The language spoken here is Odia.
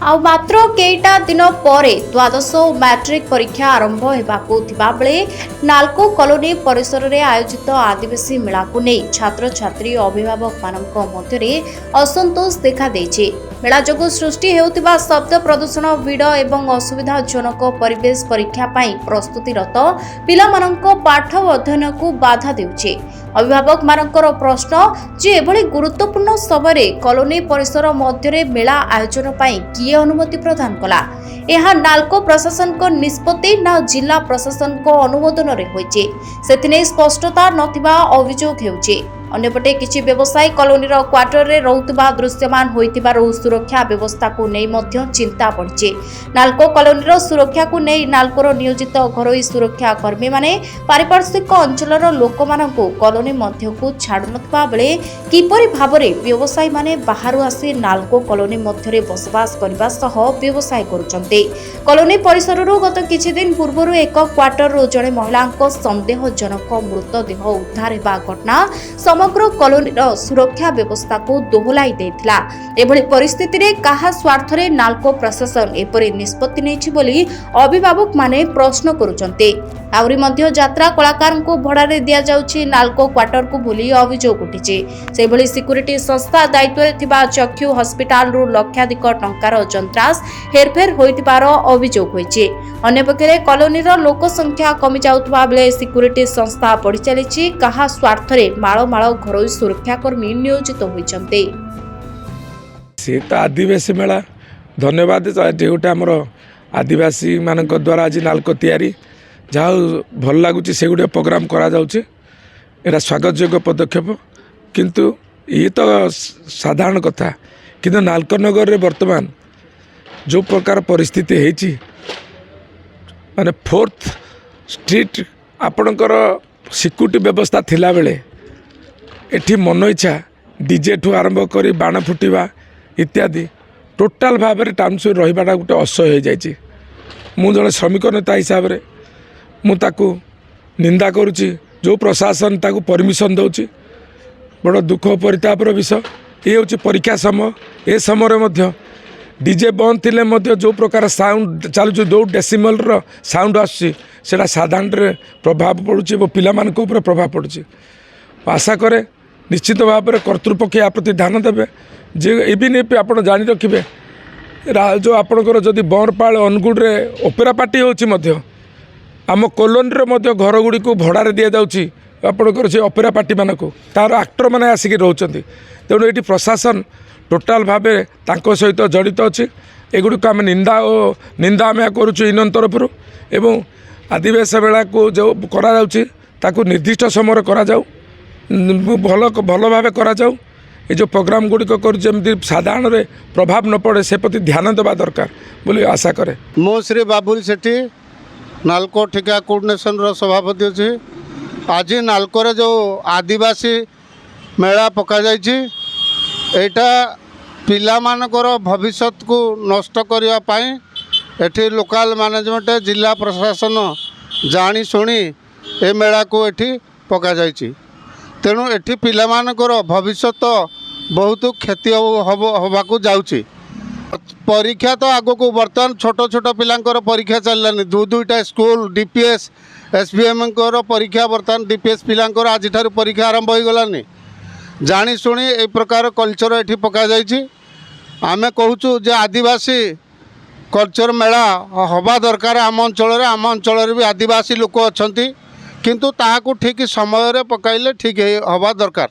ଆଉ ମାତ୍ର କେଇଟା ଦିନ ପରେ ଦ୍ୱାଦଶ ମ୍ୟାଟ୍ରିକ ପରୀକ୍ଷା ଆରମ୍ଭ ହେବାକୁ ଥିବା ବେଳେ ନାଲକୋ କଲୋନୀ ପରିସରରେ ଆୟୋଜିତ ଆଦିବାସୀ ମେଳାକୁ ନେଇ ଛାତ୍ରଛାତ୍ରୀ ଓ ଅଭିଭାବକମାନଙ୍କ ମଧ୍ୟରେ ଅସନ୍ତୋଷ ଦେଖାଦେଇଛି। ମେଳା ଯୋଗୁଁ ସୃଷ୍ଟି ହେଉଥିବା ଶବ୍ଦ ପ୍ରଦୂଷଣ, ଭିଡ଼ ଏବଂ ଅସୁବିଧାଜନକ ପରିବେଶ ପରୀକ୍ଷା ପାଇଁ ପ୍ରସ୍ତୁତିରତ ପିଲାମାନଙ୍କ ପାଠ ଅଧ୍ୟୟନକୁ ବାଧା ଦେଉଛି। ଅଭିଭାବକମାନଙ୍କର ପ୍ରଶ୍ନ ଯେ ଏଭଳି ଗୁରୁତ୍ୱପୂର୍ଣ୍ଣ ସମୟରେ କଲୋନୀ ପରିସର ମଧ୍ୟରେ ମେଳା ଆୟୋଜନ ପାଇଁ କିଏ ଅନୁମତି ପ୍ରଦାନ କଲା? ଏହା ନାଲକୋ ପ୍ରଶାସନଙ୍କ ନିଷ୍ପତ୍ତି ନା ଜିଲ୍ଲା ପ୍ରଶାସନଙ୍କ ଅନୁମୋଦନରେ ହୋଇଛି? ସେଥିନେଇ ସ୍ପଷ୍ଟତା ନଥିବା ଅଭିଯୋଗ ହେଉଛି। ଅନ୍ୟପଟେ କିଛି ବ୍ୟବସାୟୀ କଲୋନୀର କ୍ୱାର୍ଟରରେ ରହୁଥିବା ଦୃଶ୍ୟମାନ ହୋଇଥିବାରୁ ସୁରକ୍ଷା ବ୍ୟବସ୍ଥାକୁ ନେଇ ମଧ୍ୟ ଚିନ୍ତା ବଢ଼ିଛି। ନାଲକୋ କଲୋନୀର ସୁରକ୍ଷାକୁ ନେଇ ନାଲକୋର ନିୟୋଜିତ ଘରୋଇ ସୁରକ୍ଷା କର୍ମୀମାନେ ପାରିପାର୍ଶ୍ୱିକ ଅଞ୍ଚଳର ଲୋକମାନଙ୍କୁ କଲୋନୀ ମଧ୍ୟକୁ ଛାଡୁନଥିବା ବେଳେ କିପରି ଭାବରେ ବ୍ୟବସାୟୀମାନେ ବାହାରୁ ଆସି ନାଲକୋ କଲୋନୀ ମଧ୍ୟରେ ବସବାସ କରିବା ସହ ବ୍ୟବସାୟ କରୁଛନ୍ତି? କଲୋନୀ ପରିସରରୁ ଗତ କିଛି ଦିନ ପୂର୍ବରୁ ଏକ କ୍ୱାର୍ଟରରୁ ଜଣେ ମହିଳାଙ୍କ ସନ୍ଦେହଜନକ ମୃତଦେହ ଉଦ୍ଧାର ହେବା ଘଟଣା ସମଗ୍ର କଲୋନୀର ସୁରକ୍ଷା ବ୍ୟବସ୍ଥାକୁ ଦୋହଲାଇ ଦେଇଥିଲା। ଏଭଳି ପରିସ୍ଥିତିରେ କାହା ସ୍ୱାର୍ଥରେ ନାଲକୋ ପ୍ରଶାସନ ଏପରି ନିଷ୍ପତ୍ତି ନେଇଛି ବୋଲି ଅଭିଭାବକମାନେ ପ୍ରଶ୍ନ କରୁଛନ୍ତି। ଆହୁରି ମଧ୍ୟ ଯାତ୍ରା କଳାକାରଙ୍କୁ ଭଡ଼ାରେ ଦିଆଯାଉଛି ନାଲକୋ କ୍ୱାର୍ଟରକୁ ବୋଲି ଅଭିଯୋଗ ଉଠିଛି। ସେଭଳି ସିକ୍ୟୁରିଟି ସଂସ୍ଥା ଦାୟିତ୍ୱରେ ଥିବା ଚକ୍ଷୁ ହସ୍ପିଟାଲରୁ ଲକ୍ଷାଧିକ ଟଙ୍କାର ଯନ୍ତ୍ରାଂଶ ହେରଫେର ହୋଇଥିବାର ଅଭିଯୋଗ ହୋଇଛି। ଅନ୍ୟପକ୍ଷରେ କଲୋନୀର ଲୋକ ସଂଖ୍ୟା କମି ଯାଉଥିବା ବେଳେ ସିକ୍ୟୁରିଟି ସଂସ୍ଥା ବଢ଼ି ଚାଲିଛି। କାହା ସ୍ୱାର୍ଥରେ ମାଳ ମାଳ ଘରୋଇ ସୁରକ୍ଷାକର୍ମୀ ନିୟୋଜିତ ହୋଇଛନ୍ତି? ସେ ତ ଆଦିବାସୀ ମେଳା, ଧନ୍ୟବାଦ। ଯେଉଁଟା ଆମର ଆଦିବାସୀ ମାନଙ୍କ ଦ୍ୱାରା ଆଜି ନାଲକୋ ତିଆରି, ଯାହା ଭଲ ଲାଗୁଛି ସେଗୁଡ଼ିକ ପ୍ରୋଗ୍ରାମ କରାଯାଉଛି। ଏଇଟା ସ୍ୱାଗତଯୋଗ୍ୟ ପଦକ୍ଷେପ। କିନ୍ତୁ ଇଏ ତ ସାଧାରଣ କଥା। କିନ୍ତୁ ନାଲକୋ ନଗରରେ ବର୍ତ୍ତମାନ ଯେଉଁ ପ୍ରକାର ପରିସ୍ଥିତି ହେଇଛି, ମାନେ 4th ଷ୍ଟ୍ରିଟ୍ ଆପଣଙ୍କର ସିକ୍ୟୁରିଟି ବ୍ୟବସ୍ଥା ଥିଲାବେଳେ ଏଠି ମନ ଇଚ୍ଛା ଡିଜେଠୁ ଆରମ୍ଭ କରି ବାଣ ଫୁଟିବା ଇତ୍ୟାଦି ଟୋଟାଲ ଭାବରେ ଟାଉନସିପ୍ରେ ରହିବାଟା ଗୋଟେ ଅସହ୍ୟ ହୋଇଯାଇଛି। ମୁଁ ଜଣେ ଶ୍ରମିକ ନେତା ହିସାବରେ ମୁଁ ତାକୁ ନିନ୍ଦା କରୁଛି। ଯେଉଁ ପ୍ରଶାସନ ତାକୁ ପରମିଶନ୍ ଦେଉଛି, ବଡ଼ ଦୁଃଖ ପରିତାପର ବିଷୟ। ଏ ହେଉଛି ପରୀକ୍ଷା ସମୟ। ଏ ସମୟରେ ମଧ୍ୟ ଡିଜେ ବନ୍ଦ ଥିଲେ ମଧ୍ୟ ଯେଉଁ ପ୍ରକାର ସାଉଣ୍ଡ ଚାଲୁଛି, ଯେଉଁ ଡେସିମଲର ସାଉଣ୍ଡ ଆସୁଛି, ସେଇଟା ସାଧାରଣରେ ପ୍ରଭାବ ପଡ଼ୁଛି ଏବଂ ପିଲାମାନଙ୍କ ଉପରେ ପ୍ରଭାବ ପଡ଼ୁଛି। ଆଶା କରେ ନିଶ୍ଚିତ ଭାବରେ କର୍ତ୍ତୃପକ୍ଷ ୟା ପ୍ରତି ଧ୍ୟାନ ଦେବେ। ଯେ ଇଭିନ୍ ଇଫ୍ ଆପଣ ଜାଣି ରଖିବେ, ଯେଉଁ ଆପଣଙ୍କର ଯଦି ବରପାଳ ଅନୁଗୁଳରେ ଅପେରା ପାର୍ଟି ହେଉଛି ମଧ୍ୟ ଆମ କଲୋନୀରେ ମଧ୍ୟ ଘରଗୁଡ଼ିକୁ ଭଡ଼ାରେ ଦିଆଯାଉଛି ଆପଣଙ୍କର ସେ ଅପେରା ପାର୍ଟିମାନଙ୍କୁ। ତା'ର ଆକ୍ଟରମାନେ ଆସିକି ରହୁଛନ୍ତି। ତେଣୁ ଏଠି ପ୍ରଶାସନ ଟୋଟାଲ ଭାବେ ତାଙ୍କ ସହିତ ଜଡ଼ିତ ଅଛି। ଏଗୁଡ଼ିକୁ ଆମେ ନିନ୍ଦା ଆମେ କରୁଛୁ ୟୁନିୟନ ତରଫରୁ। ଏବଂ ଆଦିବାସୀ ମେଳାକୁ ଯେଉଁ କରାଯାଉଛି ତାକୁ ନିର୍ଦ୍ଦିଷ୍ଟ ସମୟରେ କରାଯାଉ, ଭଲ ଭାବେ କରାଯାଉ। ଏ ଯେଉଁ ପ୍ରୋଗ୍ରାମ ଗୁଡ଼ିକ କରୁ ଯେମିତି ସାଧାରଣରେ ପ୍ରଭାବ ନ ପଡ଼େ ସେ ପ୍ରତି ଧ୍ୟାନ ଦେବା ଦରକାର ବୋଲି ଆଶା କରେ। ମୁଁ ଶ୍ରୀ ବାବୁଲ ସେଠୀ, ନାଲକୋ ଠିକା କୋର୍ଡିନେସନର ସଭାପତି ଅଛି। ଆଜି ନାଲକୋରେ ଯେଉଁ ଆଦିବାସୀ ମେଳା ପକାଯାଇଛି, ଏଇଟା ପିଲାମାନଙ୍କର ଭବିଷ୍ୟତକୁ ନଷ୍ଟ କରିବା ପାଇଁ ଏଠି ଲୋକାଲ ମ୍ୟାନେଜମେଣ୍ଟ, ଜିଲ୍ଲା ପ୍ରଶାସନ ଜାଣିଶୁଣି ଏ ମେଳାକୁ ଏଠି ପକାଯାଇଛି। ତେଣୁ ଏଠି ପିଲାମାନଙ୍କର ଭବିଷ୍ୟତ ବହୁତ କ୍ଷତି ହେବାକୁ ଯାଉଛି। ପରୀକ୍ଷା ତ ଆଗକୁ ବର୍ତ୍ତମାନ ଛୋଟ ଛୋଟ ପିଲାଙ୍କର ପରୀକ୍ଷା ଚାଲିଲାନି। ଦୁଇଟା ସ୍କୁଲ DPS SBMଙ୍କର ପରୀକ୍ଷା ବର୍ତ୍ତମାନ DPS ପିଲାଙ୍କର ଆଜିଠାରୁ ପରୀକ୍ଷା ଆରମ୍ଭ ହୋଇଗଲାନି। ଜାଣିଶୁଣି এই ପ୍ରକାର କଲଚର ଏଠି ପକାଯାଇଛି। ଆମେ କହୁଛୁ ଯେ ଆଦିବାସୀ କଲଚର ମେଳା ହେବା ଦରକାର ଆମ ଅଞ୍ଚଳରେ। ଆମ ଅଞ୍ଚଳରେ ବି ଆଦିବାସୀ ଲୋକ ଅଛନ୍ତି, କିନ୍ତୁ ତାହାକୁ ଠିକ୍ ସମୟରେ ପକାଇଲେ ଠିକ୍ ହେବା ଦରକାର।